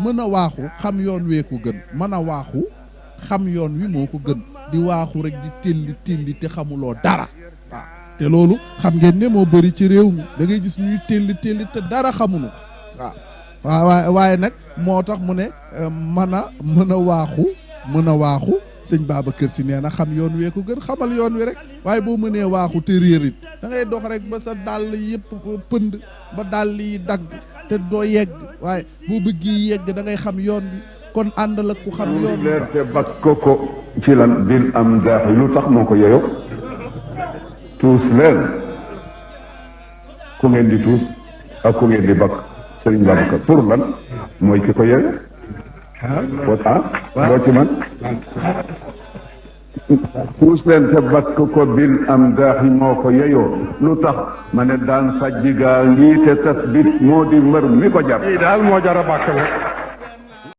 mën a waaxu xam yoon wee ko gën mën a waaxu xam yoon wi moo ko gën di waaxu rek di telli te xamuloo dara waaw te loolu xam ngeen ne moo bëri ci réew mi da ngay gis ñuy telli te dara xamuñu ko waaw waaye nag moo tax mu ne mën a waaxu sëñ Babacar Si nee na xam yoon wee ko gën xamal yoon wi rek waaye boo mënee waaxu te réerit da ngay dox rek ba sa dàll yëpp pënd ba dàll yi dagg te doo yegg waaye boo bëggee yegg da ngay xam yoon bi kon ànd la ku xam yoon bi leer te bak ko ci lan bil am daax lu tax moo ko yeyo tuus leen ku ngeen di tuus ak ku ngeen di bakk sëriñ Babacar pour lan mooy ki ko yeyo doo ci man tuus leen te bakk ko bil am daax moo ko yeyoo lu tax ma ne daan sajjigaa ngi te tasbit moo di mbër mi ko jar daal moo jar a bàkk la